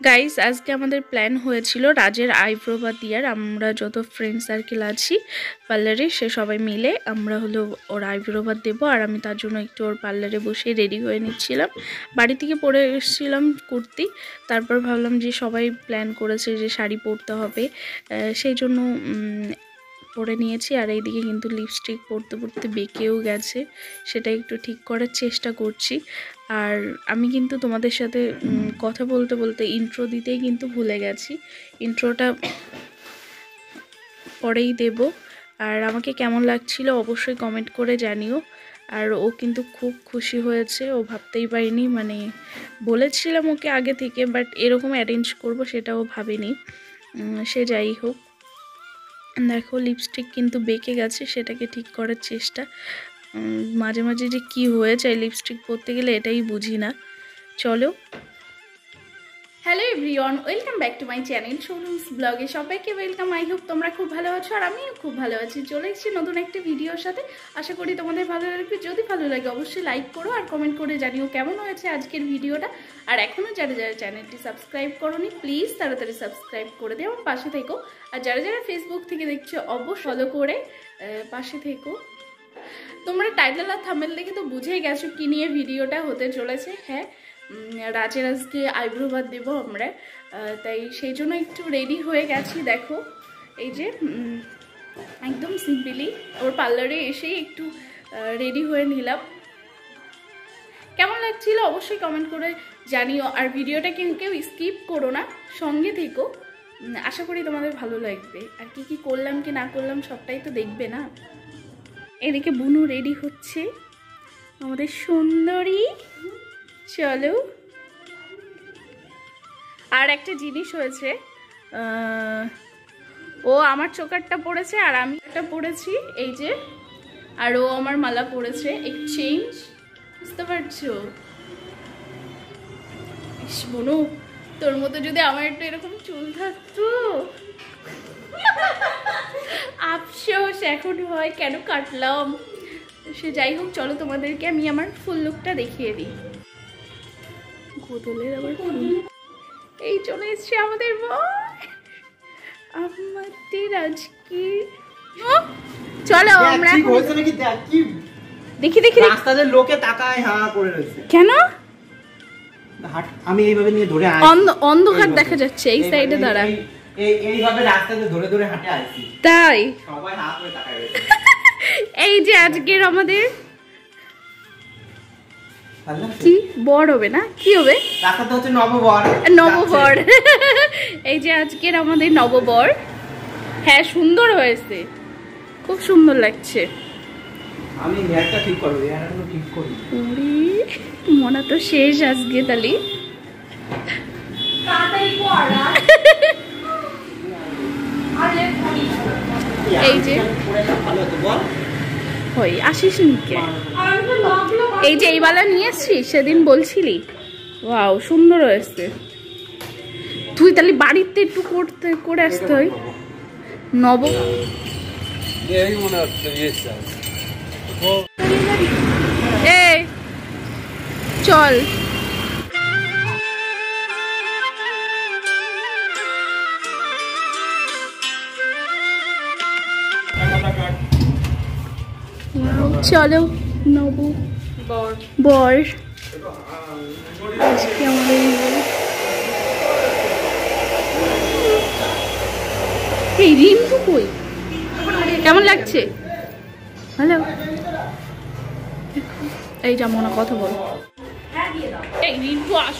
Guys আজকে আমাদের plan হয়েছিল রাজের আইব্রো বা দিয়ার। আমরা যত ফ্রেন্ড সার্কেল আছি পার্লারে সে সবাই মিলে আমরা হলো ওর আইব্রো বা দেবো। আর আমি তার জন্য একটু ওর পার্লারে বসে রেডি হয়ে নিচ্ছিলাম। বাড়ি থেকে পরে এসেছিলাম কুর্তি, তারপর ভাবলাম যে সবাই প্ল্যান করেছে যে শাড়ি পরতে হবে, সেই জন্য পরে নিয়েছি। আর এইদিকে কিন্তু লিপস্টিক পরতে পরতে বেঁকেও গেছে, সেটা একটু ঠিক করার চেষ্টা করছি। আর আমি কিন্তু তোমাদের সাথে কথা বলতে বলতে ইন্ট্রো দিতেই কিন্তু ভুলে গেছি, ইন্ট্রোটা পরেই দেব। আর আমাকে কেমন লাগছিল অবশ্যই কমেন্ট করে জানিও। আর ও কিন্তু খুব খুশি হয়েছে, ও ভাবতেই পারিনি, মানে বলেছিলাম ওকে আগে থেকে, বাট এরকম অ্যারেঞ্জ করব সেটাও ভাবিনি। সে যাই হোক, দেখো লিপস্টিক কিন্তু বেঁকে গেছে, সেটাকে ঠিক করার চেষ্টা। মাঝে মাঝে যে কি হয়ে যায় লিপস্টিক পরতে গেলে এটাই বুঝি না। চলো। Hello everyone, welcome back to my channel শোরুমস ব্লগে সবাইকে ওয়েলকাম। আই হোপ তোমরা খুব ভালো আছো আর আমিও খুব ভালো আছি। চলে এসেছি নতুন একটা ভিডিওর সাথে, আশা করি তোমাদের ভালো লাগবে। যদি ভালো লাগে অবশ্যই লাইক করো আর কমেন্ট করে জানিও কেমন হয়েছে আজকের ভিডিওটা। আর এখনও যারা যারা চ্যানেলটি সাবস্ক্রাইব করোনি প্লিজ তাড়াতাড়ি সাবস্ক্রাইব করে দিও, আমার পাশে থেকো। আর যারা যারা ফেসবুক থেকে দেখছো অবশ্যই ফলো করে পাশে থেকো। তোমরা টাইটেল আর থাম্বনেল দেখে তো বুঝেই গেছো কি নিয়ে ভিডিওটা হতে চলেছে। হ্যাঁ, রাজের আজকে আইব্রো বাদ দেবো আমরা, তাই সেই জন্য একটু রেডি হয়ে গেছি। দেখো এই যে একদম সিম্পলি ওর পার্লারে এসেই একটু রেডি হয়ে নিলাম। কেমন লাগছিল অবশ্যই কমেন্ট করে জানিও। আর ভিডিওটা কেউ স্কিপ করো না, সঙ্গে থেকো, আশা করি তোমাদের ভালো লাগবে। আর কি কি করলাম কি না করলাম সবটাই তো দেখবে না। এদিকে বুনু রেডি হচ্ছে, আমাদের সুন্দরী। চলো। আর একটা জিনিস হয়েছে, ও আমার চোকারটা পড়েছে আর আমি একটা পড়েছি এই যে, আর ও আমার মালা পড়েছে, এক্সচেঞ্জ, বুঝতে পারছো? বুনু তোর মতো যদি আমার একটু এরকম চুল থাকতো। আফসোস এখন হয় কেন কাটলাম। সে যাই হোক, চলো তোমাদেরকে আমি আমার ফুল লুকটা দেখিয়ে দিই। গোদলের আবার ফুল, এই চলে এসছে আমাদের আমাদের আজকে। চলো আমরা দেখি দেখি রাস্তার লোকে তাকায় হা করে রয়েছে কেন? আমি এইভাবে নিয়ে ধরে অন্ধকার দেখা যাচ্ছে এই সাইডে দাঁড়া। এইভাবে রাস্তাতে ধরে ধরে হাঁটে আসছি, তাই সবাই হাত করে তাকায় রয়েছে। এই যে আজকের আমাদের কি বর হবে না কি হবে, রাস্তাতে হচ্ছে নববর। নববর। এই যে আজকের আমাদের নববর। হ্যাঁ সুন্দর হয়েছে, খুব সুন্দর লাগছে। আমি হেয়ারটা ঠিক করব, হেয়ারটা ঠিক করি। ওরে মনে তো শেষ আজকে তালি। এই যে হই আসিস নিকে, এই যে এই বালা নিয়ে এসছিস সেদিন বলছিলি, ওয়াও সুন্দর হয়েছে। তুই তাহলে বাড়িতে একটু করে আসতে হয়। নব এই চল। চলো নব বর আজকে আমাদের। এই রিম্পু কই, কেমন লাগছে? হ্যালো, এই যেমন কথা বল। এই রিম্পু আস,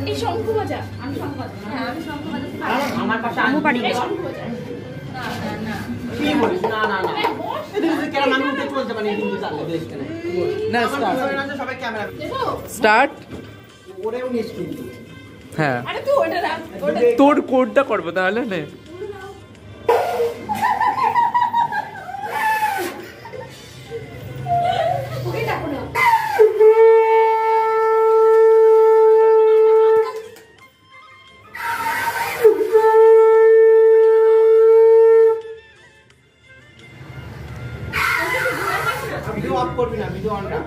এই শঙ্খ বাজা। আমি শঙ্খ বাজা, হ্যাঁ আমি শঙ্খ বাজা, আমার পাশে আমু পারি না। শঙ্খ বাজা না না না কি বলিস, না না না এদিকে কেন মানুষ উঠে চলতে পারে কিন্তু চালে দেশ কেন না। স্টার্ট, সবাই ক্যামেরা স্টার্ট। ওরেও নিস কিন্তু। হ্যাঁ আরে তুই ওটা রাখ, ওটা তোর কোডটা করব তাহলে না। ওকে ডাকো না। ভিডিও অন রাখ।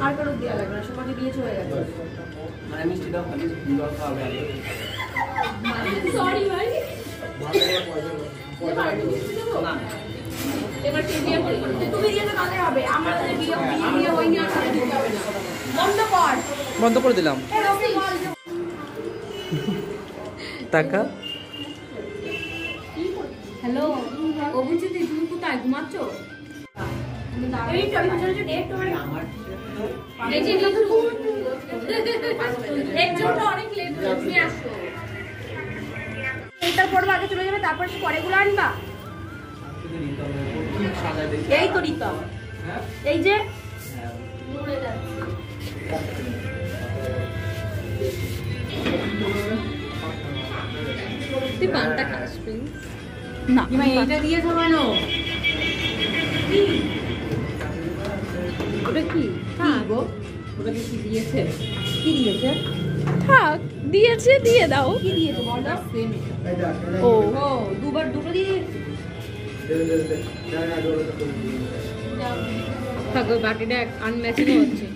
আর কারো দেওয়া লাগবে না, সবাইকে দিয়েছে হয়ে গেছে। মানে মিষ্টি দাও, খালি জল খাওয়া যাবে। সরি ভাই। না এবার দিয়ে তুমি দিয়ে তো কাদের হবে, আমাদের বিয়ে বিয়ে হয়নি আর কাদের দিতে হবে না। বন্ধ কর। বন্ধ করে দিলাম। এরকম বল যে টাকা হ্যালো, অভিজিৎ তুমি কোথায় ঘুমাচ্ছো? এই তো আমি চলে যাই ডেট তোমার আমার এই যে একজনটা অনেক লেট হয়ে তুমি আসো। এইটার পর আগে চলে যাবে, তারপর কি পরেগুলো আনবা? এই তো রিতম, এই যে তুই পানটা খাস প্লিজ না এইটা দিয়েছো কেন? ওটা কি গো? ওটা কি দিয়েছে? কি দিয়েছে? থাক, দিয়েছে দিয়ে দাও। কি দিয়েছে বলো? ও ও দুবার দুটো দিয়ে থাক, ওই বাটিটা আনম্যাচিং হচ্ছে।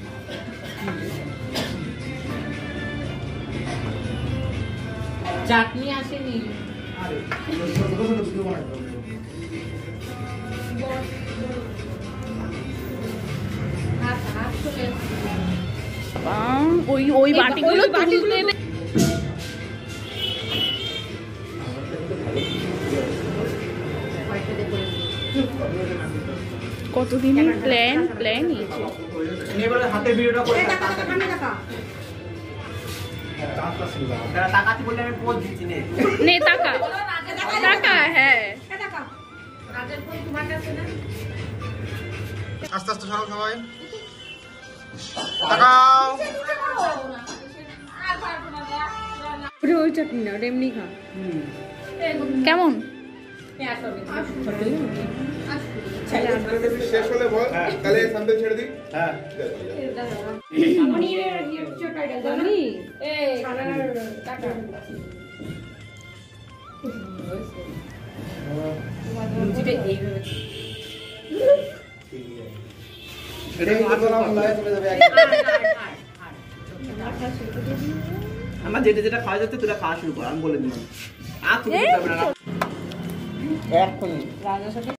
চাটনি আসেনি। ওই ওই বাটিগুলো তুলতে নে। কতদিনের প্ল্যান এবারে হাতে ভিডিওটা করে টাকাতে বললে আমি পোজ দিচ্ছি নে। নে টাকা টাকা, হ্যাঁ আস্তে আস্তে সরো সবাই, তাকাও। ওই চাটনি না, ওটা এমনি খা। কেমন? শেষ হলে বল, তাহলে স্যাম্পল ছেড়ে দিই। হ্যাঁ আমার যেটা যেটা খাওয়া যাচ্ছে তোরা খাওয়া শুরু কর, আমি বলে দিলাম। আর তুমি এক্ষুনি